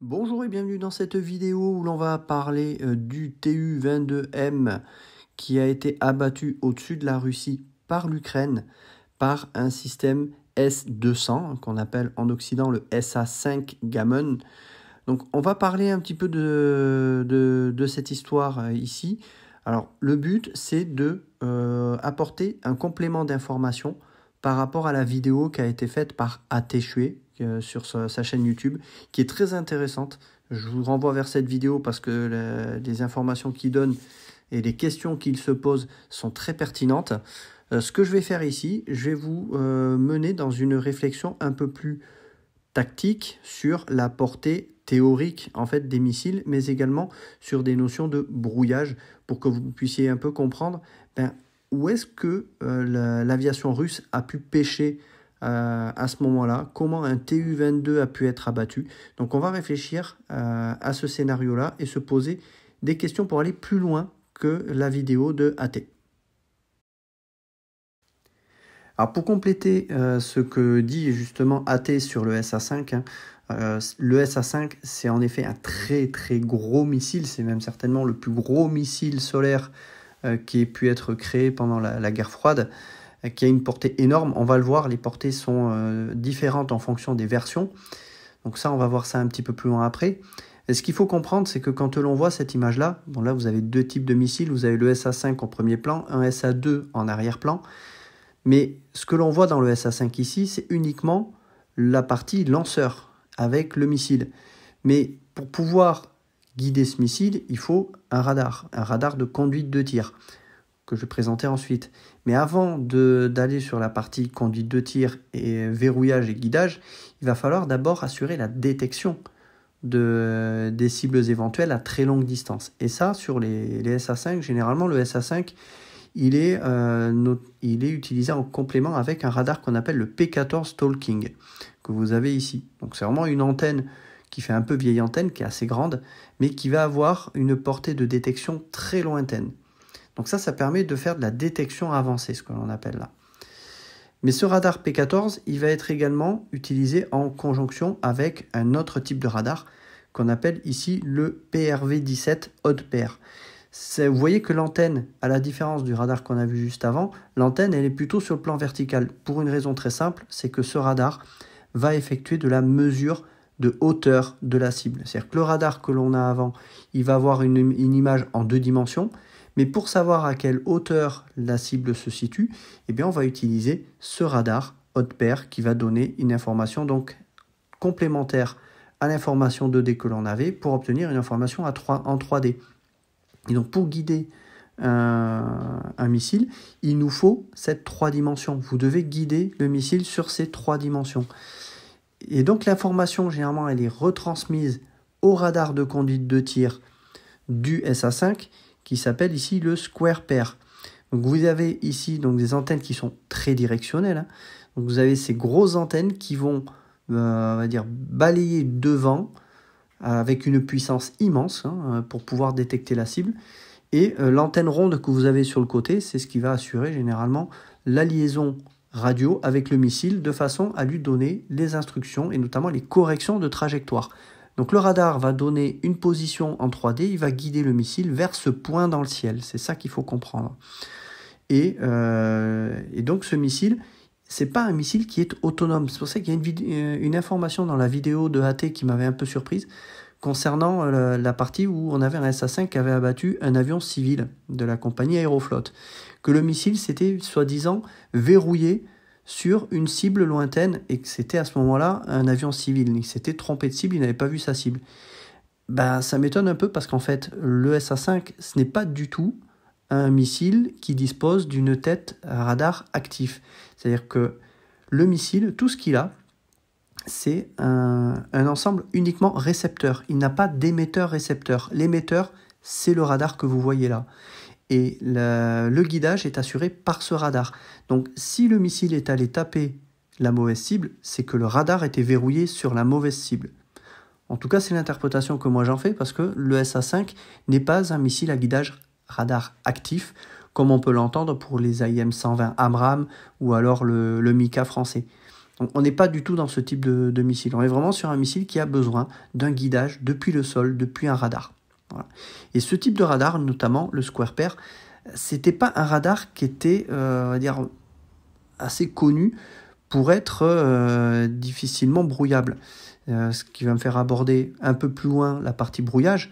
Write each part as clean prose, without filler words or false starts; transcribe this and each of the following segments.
Bonjour et bienvenue dans cette vidéo où l'on va parler du Tu-22M qui a été abattu au-dessus de la Russie par l'Ukraine par un système S-200 qu'on appelle en Occident le SA-5 Gammon. Donc on va parler un petit peu de cette histoire ici. Alors le but c'est de apporter un complément d'information par rapport à la vidéo qui a été faite par Ateshue sur sa chaîne YouTube, qui est très intéressante. Je vous renvoie vers cette vidéo parce que les informations qu'il donne et les questions qu'il se pose sont très pertinentes. Ce que je vais faire ici, je vais vous mener dans une réflexion un peu plus tactique sur la portée théorique en fait des missiles, mais également sur des notions de brouillage pour que vous puissiez un peu comprendre où est-ce que l'aviation russe a pu pêcher à ce moment-là, comment un Tu-22 a pu être abattu. Donc on va réfléchir à ce scénario-là et se poser des questions pour aller plus loin que la vidéo de AT. Alors pour compléter ce que dit justement AT sur le SA-5, le SA-5 c'est en effet un très gros missile, c'est même certainement le plus gros missile solaire qui ait pu être créé pendant la guerre froide, qui a une portée énorme. On va le voir, les portées sont différentes en fonction des versions. Donc ça, on va voir ça un petit peu plus loin après. Et ce qu'il faut comprendre, c'est que quand l'on voit cette image-là, bon là vous avez deux types de missiles, vous avez le SA-5 en premier plan, un SA-2 en arrière-plan. Mais ce que l'on voit dans le SA-5 ici, c'est uniquement la partie lanceur avec le missile. Mais pour pouvoir guider ce missile, il faut un radar de conduite de tir, que je vais présenter ensuite. Mais avant d'aller sur la partie conduite de tir et verrouillage et guidage, il va falloir d'abord assurer la détection des cibles éventuelles à très longue distance. Et ça, sur les SA-5, généralement le SA-5, il est utilisé en complément avec un radar qu'on appelle le P14 Talking, que vous avez ici. Donc c'est vraiment une antenne qui fait un peu vieille antenne, qui est assez grande, mais qui va avoir une portée de détection très lointaine. Donc ça permet de faire de la détection avancée, ce que l'on appelle là. Mais ce radar P14, il va être également utilisé en conjonction avec un autre type de radar qu'on appelle ici le PRV-17 Odd Pair. Vous voyez que l'antenne, à la différence du radar qu'on a vu juste avant, l'antenne elle est plutôt sur le plan vertical. Pour une raison très simple, c'est que ce radar va effectuer de la mesure de hauteur de la cible. C'est-à-dire que le radar que l'on a avant, il va avoir une image en 2 dimensions, mais pour savoir à quelle hauteur la cible se situe, eh bien on va utiliser ce radar Odd Pair qui va donner une information donc complémentaire à l'information 2D que l'on avait pour obtenir une information en 3D. Et donc pour guider un missile, il nous faut cette 3 dimensions. Vous devez guider le missile sur ces 3 dimensions. Et donc l'information, généralement, elle est retransmise au radar de conduite de tir du SA-5, qui s'appelle ici le Square Pair. Donc vous avez ici donc, des antennes qui sont très directionnelles. Donc vous avez ces grosses antennes qui vont on va dire, balayer devant avec une puissance immense pour pouvoir détecter la cible. Et l'antenne ronde que vous avez sur le côté, c'est ce qui va assurer généralement la liaison radio avec le missile de façon à lui donner les instructions et notamment les corrections de trajectoire. Donc le radar va donner une position en 3D, il va guider le missile vers ce point dans le ciel. C'est ça qu'il faut comprendre. Et donc ce missile, c'est pas un missile qui est autonome. C'est pour ça qu'il y a une information dans la vidéo de AT qui m'avait un peu surprise concernant la partie où on avait un SA-5 qui avait abattu un avion civil de la compagnie Aeroflot. Que le missile s'était soi-disant verrouillé sur une cible lointaine et que c'était à ce moment-là un avion civil. Il s'était trompé de cible, il n'avait pas vu sa cible. Ça m'étonne un peu parce qu'en fait, le SA-5, ce n'est pas du tout un missile qui dispose d'une tête radar actif. C'est-à-dire que le missile, tout ce qu'il a, c'est un ensemble uniquement récepteur. Il n'a pas d'émetteur-récepteur. L'émetteur, c'est le radar que vous voyez là. Et le guidage est assuré par ce radar. Donc si le missile est allé taper la mauvaise cible, c'est que le radar était verrouillé sur la mauvaise cible. En tout cas, c'est l'interprétation que moi j'en fais parce que le SA-5 n'est pas un missile à guidage radar actif, comme on peut l'entendre pour les AIM-120 Amram ou alors le Mika français. Donc on n'est pas du tout dans ce type de missile. On est vraiment sur un missile qui a besoin d'un guidage depuis le sol, depuis un radar. Voilà. Et ce type de radar, notamment le Square Pair, c'était pas un radar qui était, on va dire, assez connu pour être difficilement brouillable. Ce qui va me faire aborder un peu plus loin la partie brouillage,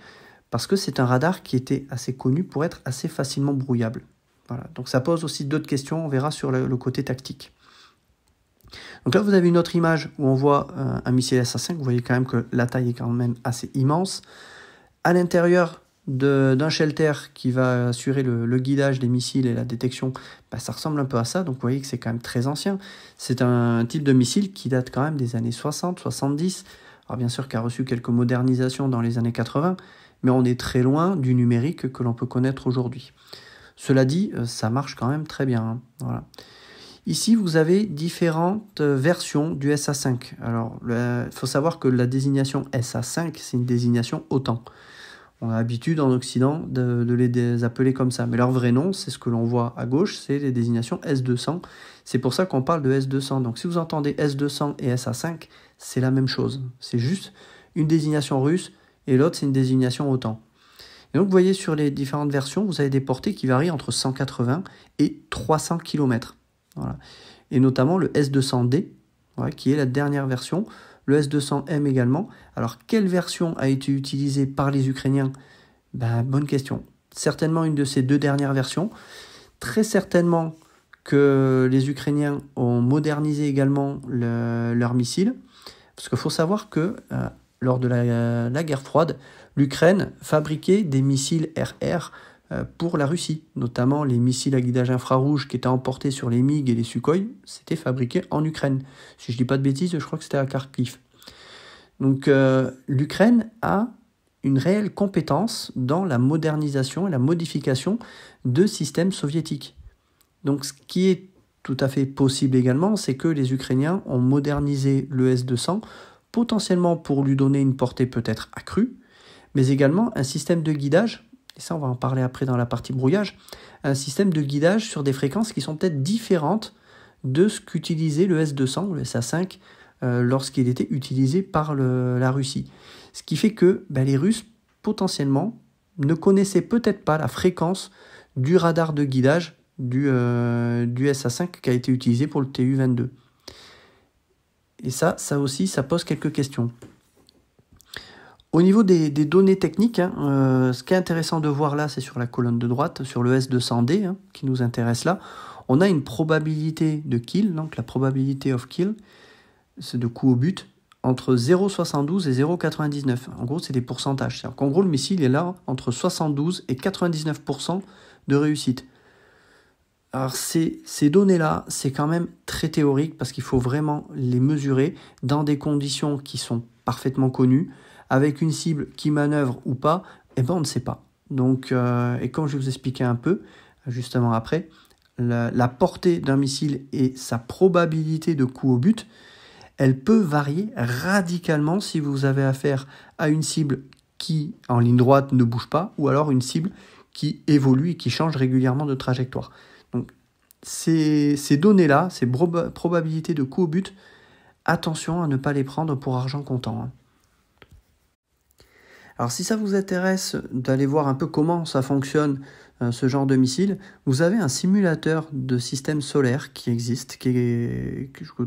parce que c'est un radar qui était assez connu pour être assez facilement brouillable. Voilà. Donc ça pose aussi d'autres questions, on verra sur le côté tactique. Donc là, vous avez une autre image où on voit un missile SA-5. Vous voyez quand même que la taille est quand même assez immense. À l'intérieur d'un shelter qui va assurer le guidage des missiles et la détection, ça ressemble un peu à ça. Donc vous voyez que c'est quand même très ancien. C'est un type de missile qui date quand même des années 60, 70. Alors bien sûr qui a reçu quelques modernisations dans les années 80, mais on est très loin du numérique que l'on peut connaître aujourd'hui. Cela dit, ça marche quand même très bien. Hein. Voilà. Ici, vous avez différentes versions du SA-5. Alors, il faut savoir que la désignation SA-5, c'est une désignation OTAN. On a l'habitude en Occident de les appeler comme ça. Mais leur vrai nom, c'est ce que l'on voit à gauche, c'est les désignations S-200. C'est pour ça qu'on parle de S-200. Donc, si vous entendez S-200 et SA-5, c'est la même chose. C'est juste une désignation russe et l'autre, c'est une désignation OTAN. Et donc, vous voyez, sur les différentes versions, vous avez des portées qui varient entre 180 et 300 km. Voilà. Et notamment le S200D, voilà, qui est la dernière version, le S200M également. Alors, quelle version a été utilisée par les Ukrainiens? Bonne question. Certainement une de ces deux dernières versions. Très certainement que les Ukrainiens ont modernisé également leurs missiles. Parce qu'il faut savoir que lors de la guerre froide, l'Ukraine fabriquait des missiles RR pour la Russie, notamment les missiles à guidage infrarouge qui étaient emportés sur les MiG et les Sukhoi, c'était fabriqué en Ukraine. Si je ne dis pas de bêtises, je crois que c'était à Kharkiv. Donc l'Ukraine a une réelle compétence dans la modernisation et la modification de systèmes soviétiques. Donc ce qui est tout à fait possible également, c'est que les Ukrainiens ont modernisé le S-200, potentiellement pour lui donner une portée peut-être accrue, mais également un système de guidage, et ça on va en parler après dans la partie brouillage, un système de guidage sur des fréquences qui sont peut-être différentes de ce qu'utilisait le S-200, le SA-5, lorsqu'il était utilisé par la Russie. Ce qui fait que les Russes, potentiellement, ne connaissaient peut-être pas la fréquence du radar de guidage du SA-5 qui a été utilisé pour le Tu-22. Et ça aussi, ça pose quelques questions. Au niveau des données techniques, ce qui est intéressant de voir là, c'est sur la colonne de droite, sur le S200D, qui nous intéresse là, on a une probabilité de kill, donc la probability of kill, c'est de coup au but, entre 0,72 et 0,99. En gros, c'est des pourcentages. C'est-à-dire qu'en gros, le missile est là entre 72 et 99% de réussite. Alors ces données-là, c'est quand même très théorique parce qu'il faut vraiment les mesurer dans des conditions qui sont parfaitement connues, avec une cible qui manœuvre ou pas, on ne sait pas. Donc, et comme je vais vous expliquer un peu, justement après, la portée d'un missile et sa probabilité de coup au but, elle peut varier radicalement si vous avez affaire à une cible qui, en ligne droite, ne bouge pas, ou alors une cible qui évolue et qui change régulièrement de trajectoire. Donc, ces données-là, ces probabilités de coup au but, attention à ne pas les prendre pour argent comptant. Alors si ça vous intéresse d'aller voir un peu comment ça fonctionne, ce genre de missile, vous avez un simulateur de système solaire qui existe,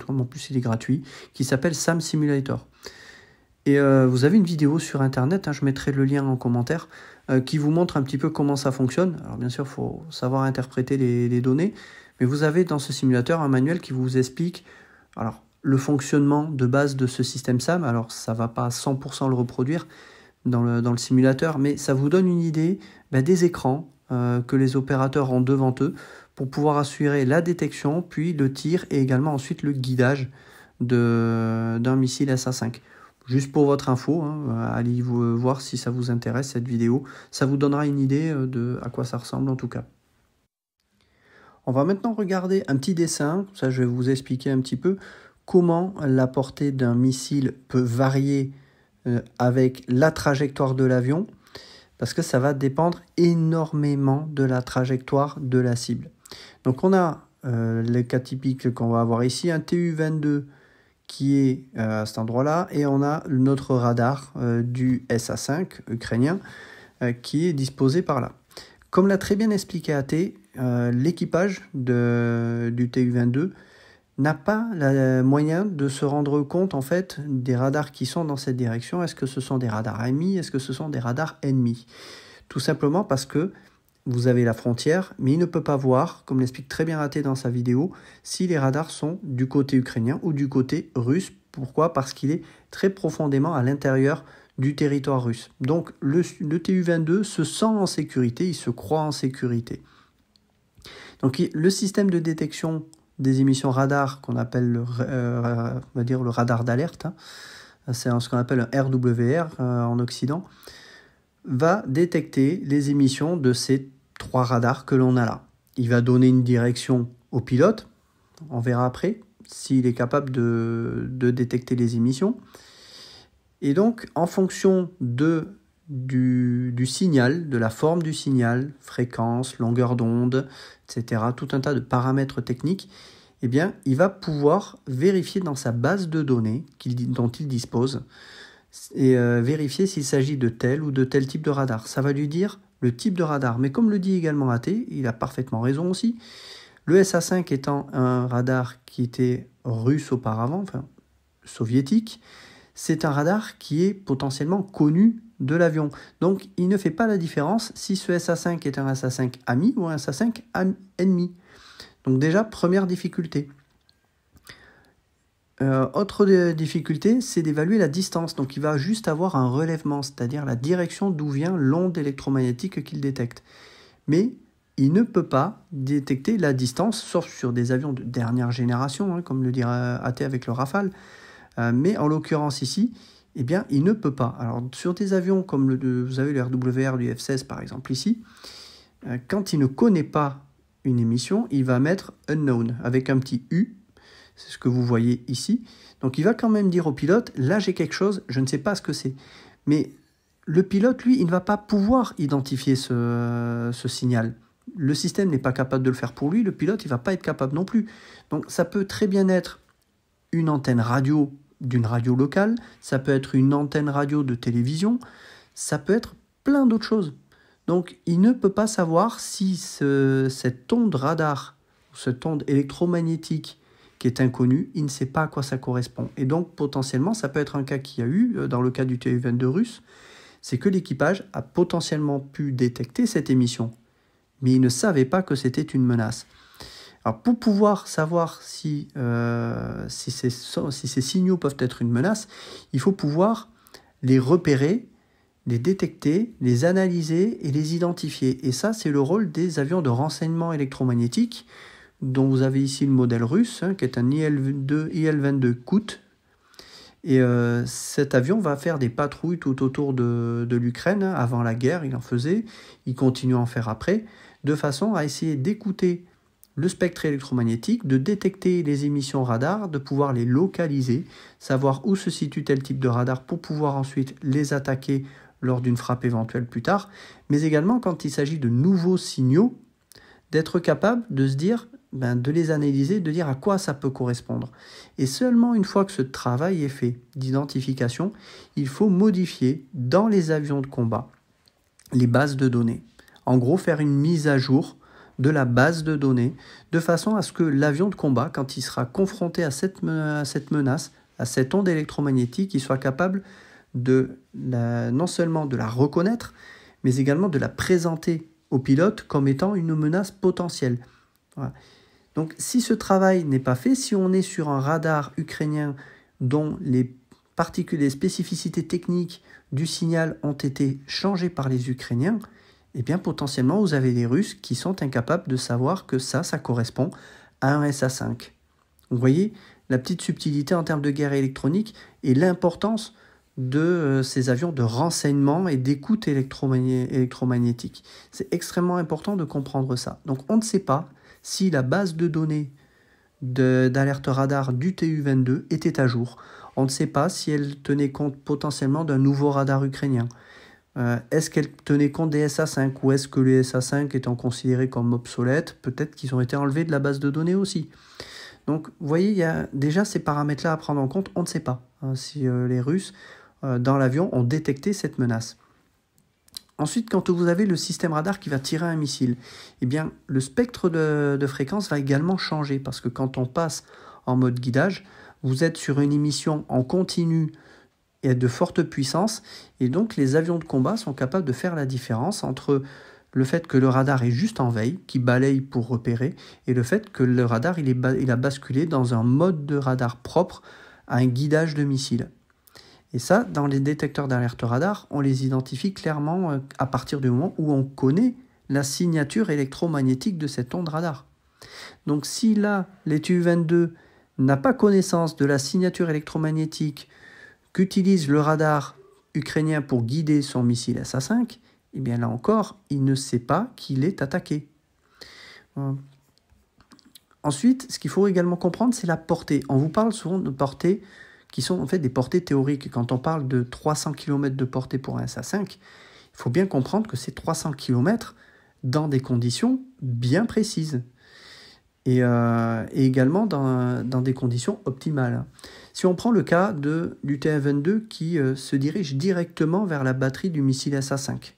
en plus il est gratuit, qui s'appelle SAM Simulator. Et vous avez une vidéo sur internet, je mettrai le lien en commentaire, qui vous montre un petit peu comment ça fonctionne. Alors bien sûr, il faut savoir interpréter les données, mais vous avez dans ce simulateur un manuel qui vous explique le fonctionnement de base de ce système SAM. Alors ça ne va pas à 100% le reproduire dans le simulateur, mais ça vous donne une idée des écrans que les opérateurs ont devant eux pour pouvoir assurer la détection, puis le tir et également ensuite le guidage d'un missile SA-5. Juste pour votre info, allez voir si ça vous intéresse cette vidéo. Ça vous donnera une idée de à quoi ça ressemble en tout cas. On va maintenant regarder un petit dessin, ça je vais vous expliquer un petit peu comment la portée d'un missile peut varier avec la trajectoire de l'avion, parce que ça va dépendre énormément de la trajectoire de la cible. Donc on a les cas typiques qu'on va avoir ici, un Tu-22 qui est à cet endroit-là, et on a notre radar du SA5 ukrainien qui est disposé par là. Comme l'a très bien expliqué AT, l'équipage du Tu-22 n'a pas le moyen de se rendre compte en fait des radars qui sont dans cette direction. Est-ce que ce sont des radars amis? Est-ce que ce sont des radars ennemis? Tout simplement parce que vous avez la frontière, mais il ne peut pas voir, comme l'explique très bien AT dans sa vidéo, si les radars sont du côté ukrainien ou du côté russe. Pourquoi? Parce qu'il est très profondément à l'intérieur du territoire russe. Donc le Tu-22 se sent en sécurité, il se croit en sécurité. Donc le système de détection des émissions radar qu'on appelle on va dire le radar d'alerte, hein, c'est ce qu'on appelle un RWR en Occident, va détecter les émissions de ces 3 radars que l'on a là. Il va donner une direction au pilote, on verra après s'il est capable de détecter les émissions. Et donc, en fonction du signal, de la forme du signal, fréquence, longueur d'onde, etc., tout un tas de paramètres techniques, eh bien, il va pouvoir vérifier dans sa base de données dont il dispose et vérifier s'il s'agit de tel ou de tel type de radar. Ça va lui dire le type de radar. Mais comme le dit également AT, il a parfaitement raison aussi, le SA5 étant un radar qui était russe auparavant, enfin soviétique, c'est un radar qui est potentiellement connu de l'avion. Donc, il ne fait pas la différence si ce SA5 est un SA5 ami ou un SA5 ennemi. Donc déjà, première difficulté. Autre difficulté, c'est d'évaluer la distance. Donc, il va juste avoir un relèvement, c'est-à-dire la direction d'où vient l'onde électromagnétique qu'il détecte. Mais il ne peut pas détecter la distance, sauf sur des avions de dernière génération, hein, comme le dira AT avec le Rafale. Mais en l'occurrence ici, eh bien, il ne peut pas. Alors, sur des avions comme vous avez le RWR du F-16 par exemple ici, quand il ne connaît pas une émission, il va mettre unknown avec un petit U, c'est ce que vous voyez ici. Donc, il va quand même dire au pilote, là j'ai quelque chose, je ne sais pas ce que c'est. Mais le pilote, lui, il ne va pas pouvoir identifier ce signal. Le système n'est pas capable de le faire pour lui, le pilote, il ne va pas être capable non plus. Donc, ça peut très bien être une antenne radio d'une radio locale, ça peut être une antenne radio de télévision, ça peut être plein d'autres choses. Donc il ne peut pas savoir si cette onde radar, cette onde électromagnétique qui est inconnue, il ne sait pas à quoi ça correspond. Et donc potentiellement, ça peut être un cas qu'il y a eu dans le cas du Tu-22 russe, c'est que l'équipage a potentiellement pu détecter cette émission, mais il ne savait pas que c'était une menace. Alors pour pouvoir savoir si ces signaux peuvent être une menace, il faut pouvoir les repérer, les détecter, les analyser et les identifier. Et ça, c'est le rôle des avions de renseignement électromagnétique, dont vous avez ici le modèle russe, hein, qui est un IL-22 Kut. Et cet avion va faire des patrouilles tout autour de l'Ukraine. Avant la guerre, il en faisait, il continue à en faire après, de façon à essayer d'écouter le spectre électromagnétique, de détecter les émissions radar, de pouvoir les localiser, savoir où se situe tel type de radar pour pouvoir ensuite les attaquer lors d'une frappe éventuelle plus tard, mais également quand il s'agit de nouveaux signaux, d'être capable de se dire, de les analyser, de dire à quoi ça peut correspondre. Et seulement une fois que ce travail est fait d'identification, il faut modifier dans les avions de combat les bases de données. En gros, faire une mise à jour de la base de données, de façon à ce que l'avion de combat, quand il sera confronté à cette menace, à cette onde électromagnétique, il soit capable non seulement de la reconnaître, mais également de la présenter au pilote comme étant une menace potentielle. Voilà. Donc si ce travail n'est pas fait, si on est sur un radar ukrainien dont les spécificités techniques du signal ont été changées par les Ukrainiens, eh bien potentiellement vous avez des Russes qui sont incapables de savoir que ça correspond à un SA5. Vous voyez la petite subtilité en termes de guerre électronique et l'importance de ces avions de renseignement et d'écoute électromagnétique. C'est extrêmement important de comprendre ça. Donc on ne sait pas si la base de données d'alerte radar du Tu-22 était à jour. On ne sait pas si elle tenait compte potentiellement d'un nouveau radar ukrainien. Est-ce qu'elle tenait compte des SA5 ou est-ce que les SA5 étant considérés comme obsolètes, peut-être qu'ils ont été enlevés de la base de données aussi. Donc, vous voyez, il y a déjà ces paramètres-là à prendre en compte. On ne sait pas hein, si les Russes, dans l'avion, ont détecté cette menace. Ensuite, quand vous avez le système radar qui va tirer un missile, eh bien, le spectre de fréquence va également changer parce que quand on passe en mode guidage, vous êtes sur une émission en continu et de forte puissance, et donc les avions de combat sont capables de faire la différence entre le fait que le radar est juste en veille, qui balaye pour repérer, et le fait que le radar il a basculé dans un mode de radar propre à un guidage de missile. Et ça, dans les détecteurs d'alerte radar, on les identifie clairement à partir du moment où on connaît la signature électromagnétique de cette onde radar. Donc si là, les Tu-22 n'a pas connaissance de la signature électromagnétique qu'utilise le radar ukrainien pour guider son missile SA-5, eh bien là encore, il ne sait pas qu'il est attaqué. Ensuite, ce qu'il faut également comprendre, c'est la portée. On vous parle souvent de portées qui sont en fait des portées théoriques. Quand on parle de 300 km de portée pour un SA-5, il faut bien comprendre que c'est 300 km dans des conditions bien précises. Et également dans des conditions optimales. Si on prend le cas du Tu-22 qui se dirige directement vers la batterie du missile SA-5,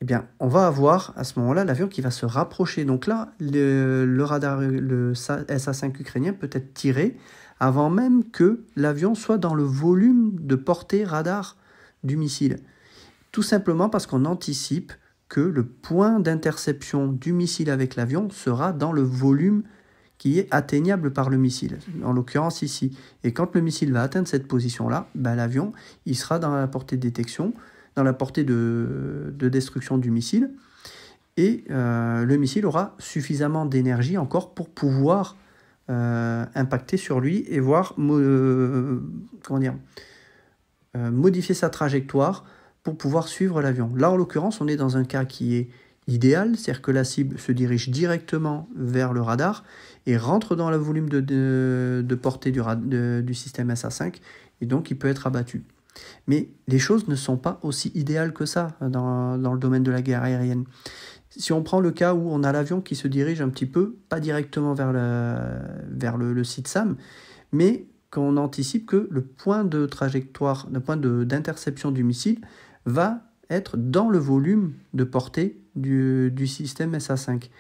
eh bien, on va avoir à ce moment-là l'avion qui va se rapprocher. Donc là, le radar, le SA-5 ukrainien peut être tiré avant même que l'avion soit dans le volume de portée radar du missile. Tout simplement parce qu'on anticipe que le point d'interception du missile avec l'avion sera dans le volume qui est atteignable par le missile, en l'occurrence ici. Et quand le missile va atteindre cette position-là, l'avion il sera dans la portée de détection, dans la portée de destruction du missile, et le missile aura suffisamment d'énergie encore pour pouvoir impacter sur lui et voir modifier sa trajectoire pour pouvoir suivre l'avion. Là, en l'occurrence, on est dans un cas qui est idéal, c'est-à-dire que la cible se dirige directement vers le radar et rentre dans le volume de portée du système SA-5, et donc il peut être abattu. Mais les choses ne sont pas aussi idéales que ça dans le domaine de la guerre aérienne. Si on prend le cas où on a l'avion qui se dirige un petit peu, pas directement vers le site SAM, mais qu'on anticipe que le point de trajectoire, le point d'interception du missile va être dans le volume de portée du système SA-5.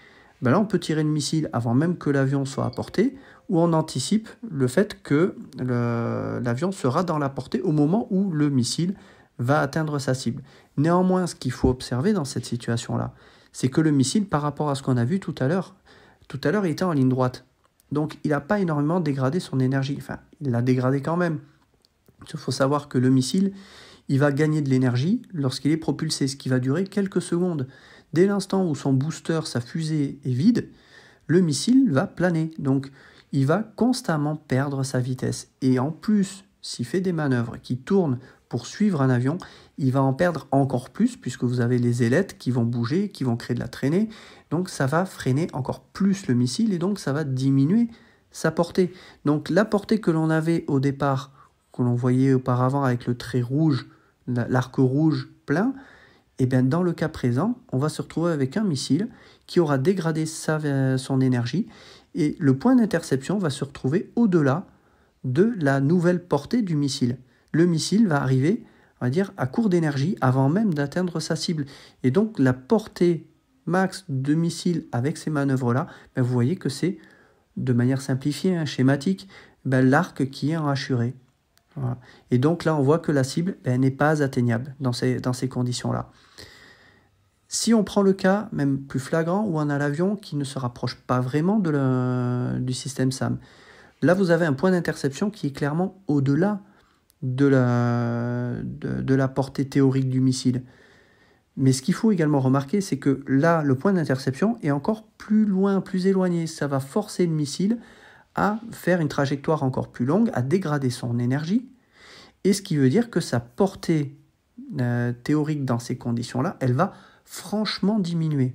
Là, on peut tirer le missile avant même que l'avion soit à portée, ou on anticipe le fait que l'avion sera dans la portée au moment où le missile va atteindre sa cible. Néanmoins, ce qu'il faut observer dans cette situation-là, c'est que le missile, par rapport à ce qu'on a vu tout à l'heure, il était en ligne droite. Donc, il n'a pas énormément dégradé son énergie. Enfin, il l'a dégradé quand même. Il faut savoir que le missile, il va gagner de l'énergie lorsqu'il est propulsé, ce qui va durer quelques secondes. Dès l'instant où son booster, sa fusée, est vide, le missile va planer. Donc, il va constamment perdre sa vitesse. Et en plus, s'il fait des manœuvres qui tournent pour suivre un avion, il va en perdre encore plus, puisque vous avez les ailettes qui vont bouger, qui vont créer de la traînée. Donc, ça va freiner encore plus le missile, et donc ça va diminuer sa portée. Donc, la portée que l'on avait au départ, que l'on voyait auparavant avec le trait rouge, l'arc rouge plein, et bien dans le cas présent, on va se retrouver avec un missile qui aura dégradé son énergie, et le point d'interception va se retrouver au-delà de la nouvelle portée du missile. Le missile va arriver, on va dire, à court d'énergie avant même d'atteindre sa cible. Et donc la portée max de missile avec ces manœuvres-là, vous voyez que c'est, de manière simplifiée, schématique, l'arc qui est enhachuré. Voilà. Et donc là, on voit que la cible n'est pas atteignable dans ces conditions-là. Si on prend le cas même plus flagrant où on a l'avion qui ne se rapproche pas vraiment du système SAM, là vous avez un point d'interception qui est clairement au-delà de la portée théorique du missile. Mais ce qu'il faut également remarquer, c'est que là, le point d'interception est encore plus loin, plus éloigné. Ça va forcer le missile à faire une trajectoire encore plus longue, à dégrader son énergie, et ce qui veut dire que sa portée théorique dans ces conditions-là, elle va franchement diminuer.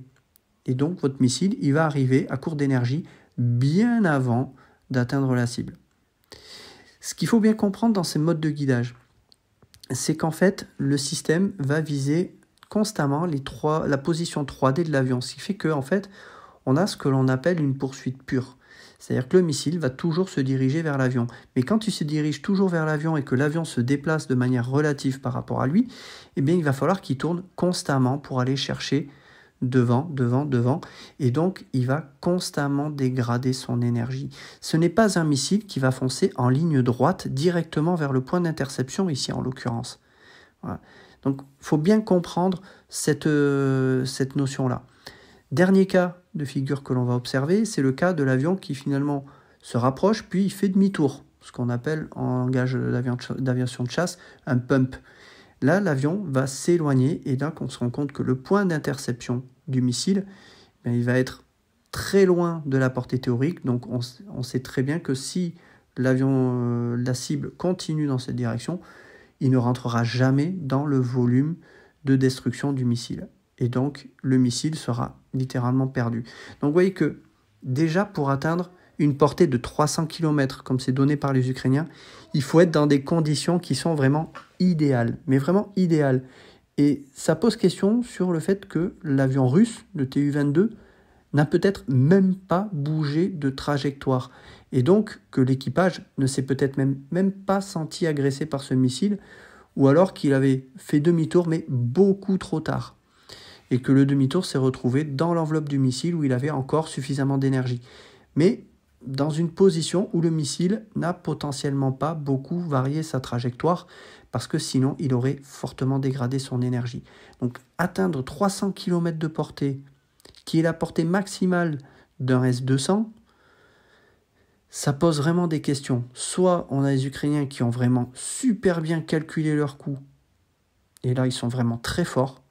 Et donc votre missile, il va arriver à court d'énergie bien avant d'atteindre la cible. Ce qu'il faut bien comprendre dans ces modes de guidage, c'est qu'en fait, le système va viser constamment la position 3D de l'avion, ce qui fait qu'en fait, on a ce que l'on appelle une poursuite pure. C'est-à-dire que le missile va toujours se diriger vers l'avion. Mais quand il se dirige toujours vers l'avion et que l'avion se déplace de manière relative par rapport à lui, eh bien, il va falloir qu'il tourne constamment pour aller chercher devant. Et donc, il va constamment dégrader son énergie. Ce n'est pas un missile qui va foncer en ligne droite directement vers le point d'interception, ici en l'occurrence. Voilà. Donc, il faut bien comprendre cette notion-là. Dernier cas de figure que l'on va observer, c'est le cas de l'avion qui finalement se rapproche, puis il fait demi-tour, ce qu'on appelle en langage d'aviation de chasse un pump. Là, l'avion va s'éloigner et là, on se rend compte que le point d'interception du missile, il va être très loin de la portée théorique. Donc, on sait très bien que si l'avion, la cible continue dans cette direction, il ne rentrera jamais dans le volume de destruction du missile. Et donc, le missile sera littéralement perdu. Donc, vous voyez que déjà, pour atteindre une portée de 300 km, comme c'est donné par les Ukrainiens, il faut être dans des conditions qui sont vraiment idéales, mais vraiment idéales. Et ça pose question sur le fait que l'avion russe, le Tu-22, n'a peut-être même pas bougé de trajectoire. Et donc, que l'équipage ne s'est peut-être même pas senti agressé par ce missile, ou alors qu'il avait fait demi-tour, mais beaucoup trop tard. Et que le demi-tour s'est retrouvé dans l'enveloppe du missile où il avait encore suffisamment d'énergie. Mais dans une position où le missile n'a potentiellement pas beaucoup varié sa trajectoire, parce que sinon il aurait fortement dégradé son énergie. Donc atteindre 300 km de portée, qui est la portée maximale d'un S-200, ça pose vraiment des questions. Soit on a les Ukrainiens qui ont vraiment super bien calculé leurs coups, et là ils sont vraiment très forts,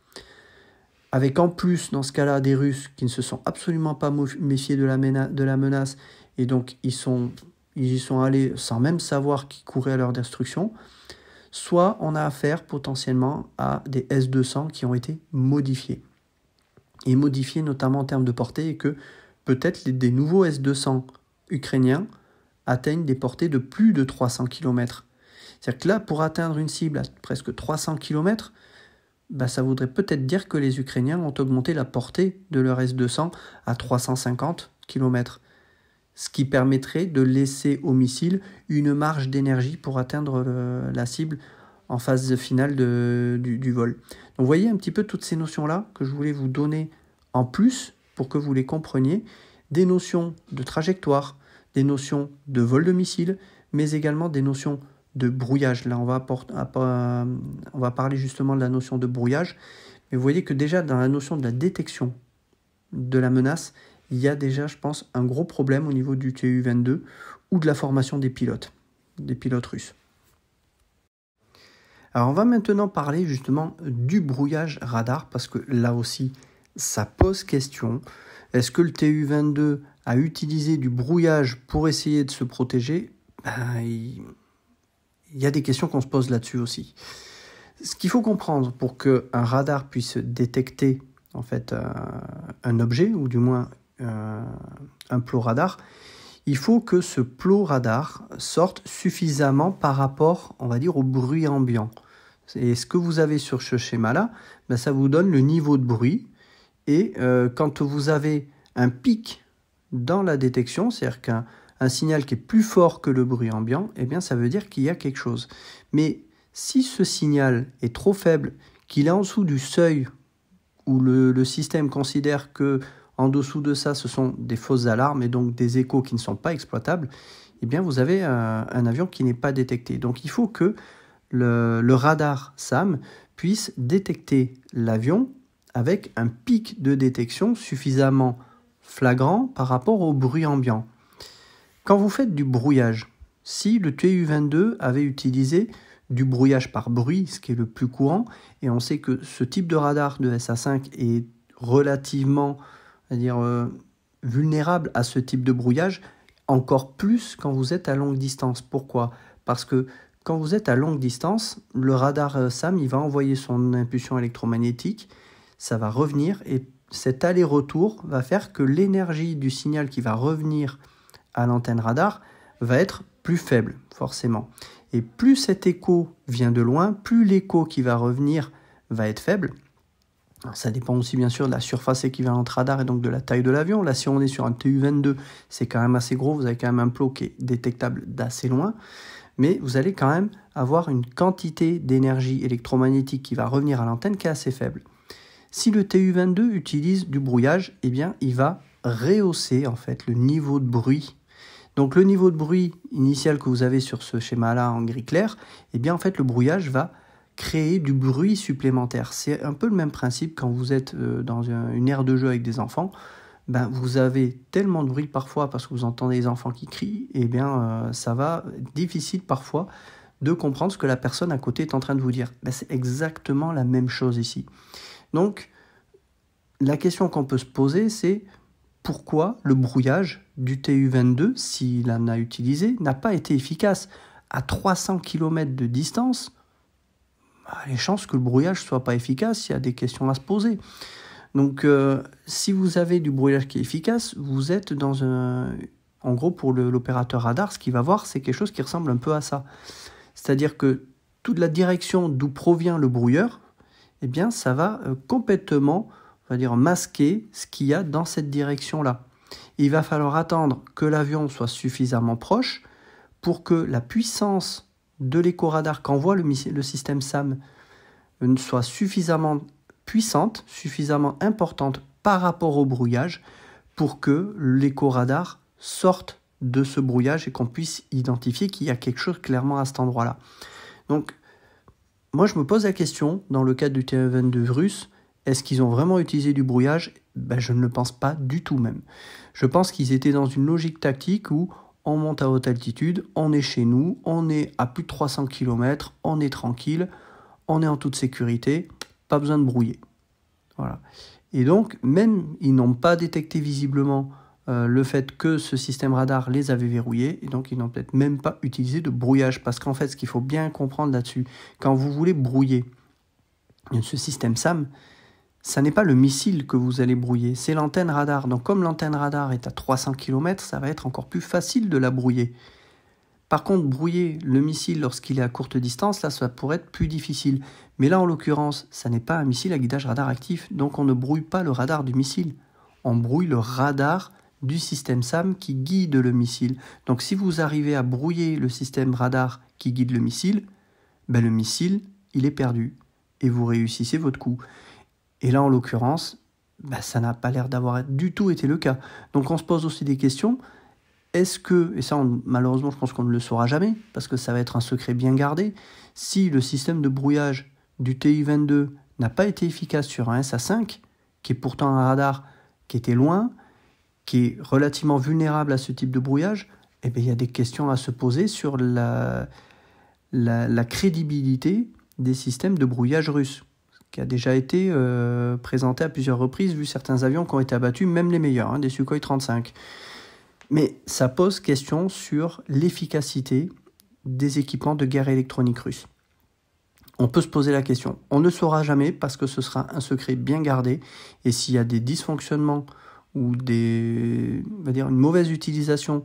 avec en plus, dans ce cas-là, des Russes qui ne se sont absolument pas méfiés de la menace, et donc ils y sont allés sans même savoir qui courait à leur destruction, soit on a affaire potentiellement à des S-200 qui ont été modifiés. Et modifiés notamment en termes de portée, et que peut-être des nouveaux S-200 ukrainiens atteignent des portées de plus de 300 km. C'est-à-dire que là, pour atteindre une cible à presque 300 km, ça voudrait peut-être dire que les Ukrainiens ont augmenté la portée de leur S-200 à 350 km, ce qui permettrait de laisser au missile une marge d'énergie pour atteindre la cible en phase finale du vol. Donc vous voyez un petit peu toutes ces notions-là que je voulais vous donner en plus pour que vous les compreniez, des notions de trajectoire, des notions de vol de missile, mais également des notions de brouillage. Là, on va parler justement de la notion de brouillage. Mais vous voyez que déjà, dans la notion de la détection de la menace, il y a déjà, je pense, un gros problème au niveau du Tu-22 ou de la formation des pilotes russes. Alors, on va maintenant parler justement du brouillage radar, parce que là aussi, ça pose question. Est-ce que le Tu-22 a utilisé du brouillage pour essayer de se protéger ? Il y a des questions qu'on se pose là-dessus aussi. Ce qu'il faut comprendre pour qu'un radar puisse détecter en fait un objet, ou du moins un plot radar, il faut que ce plot radar sorte suffisamment par rapport, on va dire, au bruit ambiant. Et ce que vous avez sur ce schéma-là, ça vous donne le niveau de bruit. Et quand vous avez un pic dans la détection, c'est-à-dire qu'un signal qui est plus fort que le bruit ambiant, eh bien ça veut dire qu'il y a quelque chose. Mais si ce signal est trop faible, qu'il est en dessous du seuil où le système considère que en dessous de ça, ce sont des fausses alarmes et donc des échos qui ne sont pas exploitables, eh bien vous avez un avion qui n'est pas détecté. Donc il faut que le radar SAM puisse détecter l'avion avec un pic de détection suffisamment flagrant par rapport au bruit ambiant. Quand vous faites du brouillage, si le Tu-22 avait utilisé du brouillage par bruit, ce qui est le plus courant, et on sait que ce type de radar de SA5 est relativement, vulnérable à ce type de brouillage, encore plus quand vous êtes à longue distance. Pourquoi ? Parce que quand vous êtes à longue distance, le radar SAM, il va envoyer son impulsion électromagnétique, ça va revenir, et cet aller-retour va faire que l'énergie du signal qui va revenir à l'antenne radar va être plus faible, forcément. Et plus cet écho vient de loin, plus l'écho qui va revenir va être faible. Alors, ça dépend aussi bien sûr de la surface équivalente radar et donc de la taille de l'avion. Là, si on est sur un TU-22, c'est quand même assez gros, vous avez quand même un plot qui est détectable d'assez loin, mais vous allez quand même avoir une quantité d'énergie électromagnétique qui va revenir à l'antenne qui est assez faible. Si le TU-22 utilise du brouillage, eh bien, il va rehausser en fait le niveau de bruit. Donc le niveau de bruit initial que vous avez sur ce schéma-là en gris clair, eh bien en fait le brouillage va créer du bruit supplémentaire. C'est un peu le même principe quand vous êtes dans une aire de jeu avec des enfants. Ben, vous avez tellement de bruit parfois parce que vous entendez les enfants qui crient, et bien ça va être difficile parfois de comprendre ce que la personne à côté est en train de vous dire. Ben, c'est exactement la même chose ici. Donc la question qu'on peut se poser, c'est pourquoi le brouillage du TU-22, s'il en a utilisé, n'a pas été efficace. À 300 km de distance, les chances que le brouillage ne soit pas efficace, il y a des questions à se poser. Donc, si vous avez du brouillage qui est efficace, vous êtes dans un... En gros, pour l'opérateur radar, ce qu'il va voir, c'est quelque chose qui ressemble un peu à ça. C'est-à-dire que toute la direction d'où provient le brouilleur, eh bien, ça va complètement, on va dire, masquer ce qu'il y a dans cette direction-là. Il va falloir attendre que l'avion soit suffisamment proche pour que la puissance de l'éco-radar qu'envoie le système SAM soit suffisamment puissante, suffisamment importante par rapport au brouillage pour que l'éco-radar sorte de ce brouillage et qu'on puisse identifier qu'il y a quelque chose clairement à cet endroit-là. Donc, moi je me pose la question, dans le cadre du TU-22 russe, est-ce qu'ils ont vraiment utilisé du brouillage? Ben, je ne le pense pas du tout même. Je pense qu'ils étaient dans une logique tactique où on monte à haute altitude, on est chez nous, on est à plus de 300 km, on est tranquille, on est en toute sécurité, pas besoin de brouiller. Voilà. Et donc, même ils n'ont pas détecté visiblement le fait que ce système radar les avait verrouillés, et donc ils n'ont peut-être même pas utilisé de brouillage, parce qu'en fait, ce qu'il faut bien comprendre là-dessus, quand vous voulez brouiller ce système SAM, ça n'est pas le missile que vous allez brouiller, c'est l'antenne radar. Donc comme l'antenne radar est à 300 km, ça va être encore plus facile de la brouiller. Par contre, brouiller le missile lorsqu'il est à courte distance, là, ça pourrait être plus difficile. Mais là, en l'occurrence, ça n'est pas un missile à guidage radar actif, donc on ne brouille pas le radar du missile. On brouille le radar du système SAM qui guide le missile. Donc si vous arrivez à brouiller le système radar qui guide le missile, ben, le missile, il est perdu. Et vous réussissez votre coup. Et là, en l'occurrence, ben, ça n'a pas l'air d'avoir du tout été le cas. Donc on se pose aussi des questions. Est-ce que, et ça malheureusement je pense qu'on ne le saura jamais, parce que ça va être un secret bien gardé, si le système de brouillage du TU-22 n'a pas été efficace sur un SA-5, qui est pourtant un radar qui était loin, qui est relativement vulnérable à ce type de brouillage, eh bien, il y a des questions à se poser sur la crédibilité des systèmes de brouillage russes, qui a déjà été présenté à plusieurs reprises, vu certains avions qui ont été abattus, même les meilleurs, des Sukhoi 35. Mais ça pose question sur l'efficacité des équipements de guerre électronique russes. On peut se poser la question. On ne saura jamais parce que ce sera un secret bien gardé. Et s'il y a des dysfonctionnements ou on va dire une mauvaise utilisation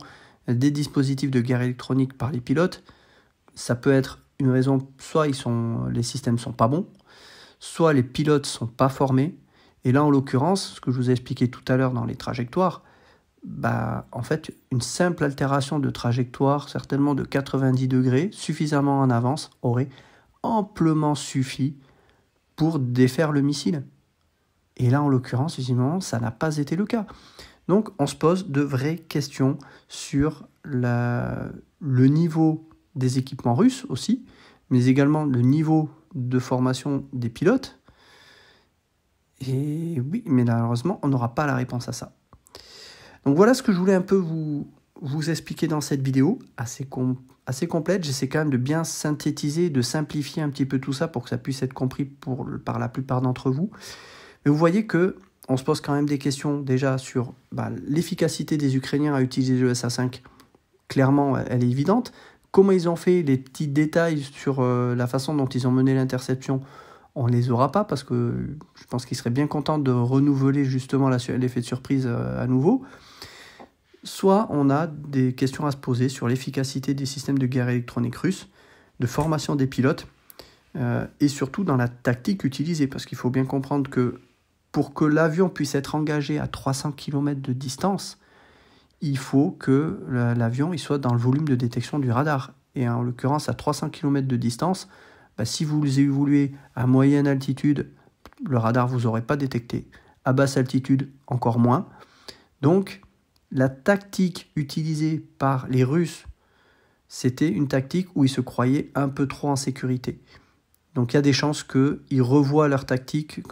des dispositifs de guerre électronique par les pilotes, ça peut être une raison, soit les systèmes ne sont pas bons, soit les pilotes ne sont pas formés. Et là, en l'occurrence, ce que je vous ai expliqué tout à l'heure dans les trajectoires, en fait, une simple altération de trajectoire, certainement de 90 degrés, suffisamment en avance, aurait amplement suffi pour défaire le missile. Et là, en l'occurrence, visiblement, ça n'a pas été le cas. Donc, on se pose de vraies questions sur le niveau des équipements russes aussi, mais également le niveau de formation des pilotes. Et oui, mais malheureusement, on n'aura pas la réponse à ça. Donc voilà ce que je voulais un peu vous expliquer dans cette vidéo, assez complète. J'essaie quand même de bien synthétiser, de simplifier un petit peu tout ça pour que ça puisse être compris par la plupart d'entre vous. Mais vous voyez qu'on se pose quand même des questions déjà sur l'efficacité des Ukrainiens à utiliser le SA-5. Clairement, elle est évidente. Comment ils ont fait, les petits détails sur la façon dont ils ont mené l'interception, on ne les aura pas parce que je pense qu'ils seraient bien contents de renouveler justement l'effet de surprise à nouveau. Soit on a des questions à se poser sur l'efficacité des systèmes de guerre électronique russes, de formation des pilotes, et surtout dans la tactique utilisée, parce qu'il faut bien comprendre que pour que l'avion puisse être engagé à 300 km de distance, il faut que l'avion il soit dans le volume de détection du radar. Et en l'occurrence, à 300 km de distance, si vous évoluez à moyenne altitude, le radar ne vous aurait pas détecté. À basse altitude, encore moins. Donc, la tactique utilisée par les Russes, c'était une tactique où ils se croyaient un peu trop en sécurité. Donc, il y a des chances qu'ils revoient leur tactique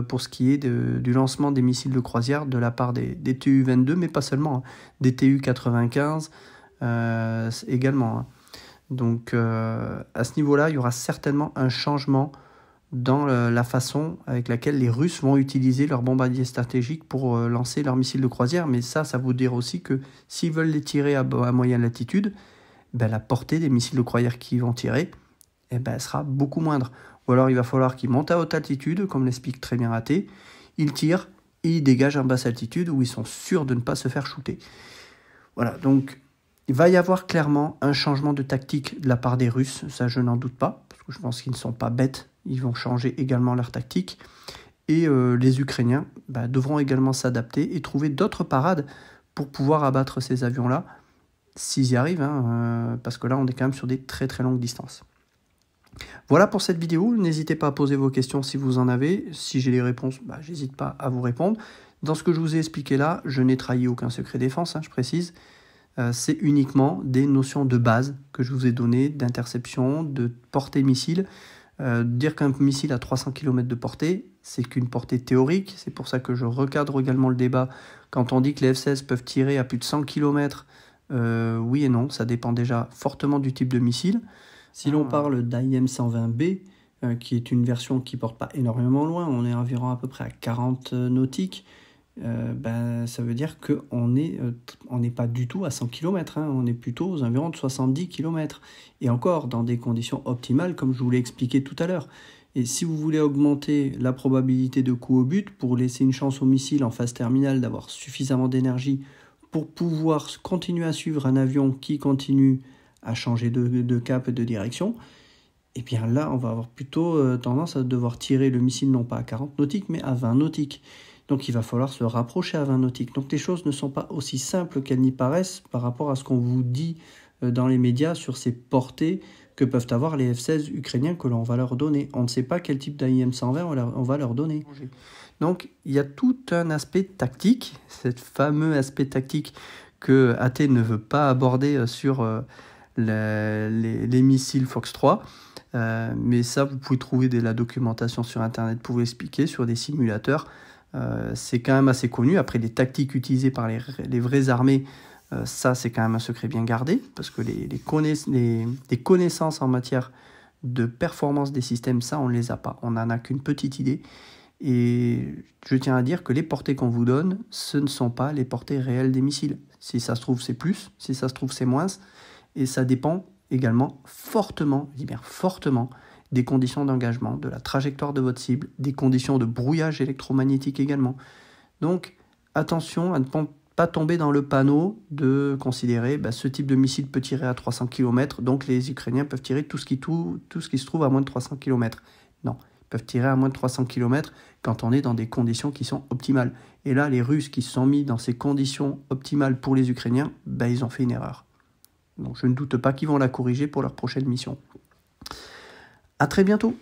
pour ce qui est du lancement des missiles de croisière de la part des Tu-22, mais pas seulement, des Tu-95 également. Donc, à ce niveau-là, il y aura certainement un changement dans la façon avec laquelle les Russes vont utiliser leurs bombardiers stratégiques pour lancer leurs missiles de croisière. Mais ça veut dire aussi que s'ils veulent les tirer à moyenne latitude, la portée des missiles de croisière qu'ils vont tirer elle sera beaucoup moindre. Ou alors il va falloir qu'ils montent à haute altitude, comme l'explique très bien AT, ils tirent et ils dégagent en basse altitude où ils sont sûrs de ne pas se faire shooter. Voilà, donc il va y avoir clairement un changement de tactique de la part des Russes, ça je n'en doute pas, parce que je pense qu'ils ne sont pas bêtes, ils vont changer également leur tactique. Et les Ukrainiens devront également s'adapter et trouver d'autres parades pour pouvoir abattre ces avions-là, s'ils y arrivent, parce que là on est quand même sur des très très longues distances. Voilà pour cette vidéo, n'hésitez pas à poser vos questions si vous en avez, si j'ai les réponses, j'hésite pas à vous répondre. Dans ce que je vous ai expliqué là, je n'ai trahi aucun secret défense, je précise. C'est uniquement des notions de base que je vous ai données, d'interception, de portée missile. Dire qu'un missile a 300 km de portée, c'est qu'une portée théorique, c'est pour ça que je recadre également le débat. Quand on dit que les F-16 peuvent tirer à plus de 100 km, oui et non, ça dépend déjà fortement du type de missile. Si l'on parle d'AIM-120B, qui est une version qui ne porte pas énormément loin, on est environ à peu près à 40 nautiques, ça veut dire qu'on n'est pas du tout à 100 km, on est plutôt aux environs de 70 km. Et encore, dans des conditions optimales, comme je vous l'ai expliqué tout à l'heure. Et si vous voulez augmenter la probabilité de coup au but, pour laisser une chance au missile en phase terminale d'avoir suffisamment d'énergie pour pouvoir continuer à suivre un avion qui continue à changer de cap et de direction, et bien là, on va avoir plutôt tendance à devoir tirer le missile non pas à 40 nautiques, mais à 20 nautiques. Donc il va falloir se rapprocher à 20 nautiques. Donc les choses ne sont pas aussi simples qu'elles n'y paraissent par rapport à ce qu'on vous dit dans les médias sur ces portées que peuvent avoir les F-16 ukrainiens que l'on va leur donner. On ne sait pas quel type d'AIM-120 on va leur donner. Donc il y a tout un aspect tactique, ce fameux aspect tactique que AT ne veut pas aborder sur les missiles Fox 3. Mais ça, vous pouvez trouver la documentation sur Internet pour vous expliquer, sur des simulateurs. C'est quand même assez connu. Après, les tactiques utilisées par les vraies armées, ça, c'est quand même un secret bien gardé, parce que les connaissances en matière de performance des systèmes, ça, on ne les a pas. On n'en a qu'une petite idée. Et je tiens à dire que les portées qu'on vous donne, ce ne sont pas les portées réelles des missiles. Si ça se trouve, c'est plus. Si ça se trouve, c'est moins. Et ça dépend également fortement, je dis bien fortement, des conditions d'engagement, de la trajectoire de votre cible, des conditions de brouillage électromagnétique également. Donc, attention à ne pas tomber dans le panneau de considérer ce type de missile peut tirer à 300 km, donc les Ukrainiens peuvent tirer tout ce qui se trouve à moins de 300 km. Non, ils peuvent tirer à moins de 300 km quand on est dans des conditions qui sont optimales. Et là, les Russes qui se sont mis dans ces conditions optimales pour les Ukrainiens, ils ont fait une erreur. Donc je ne doute pas qu'ils vont la corriger pour leur prochaine mission. À très bientôt.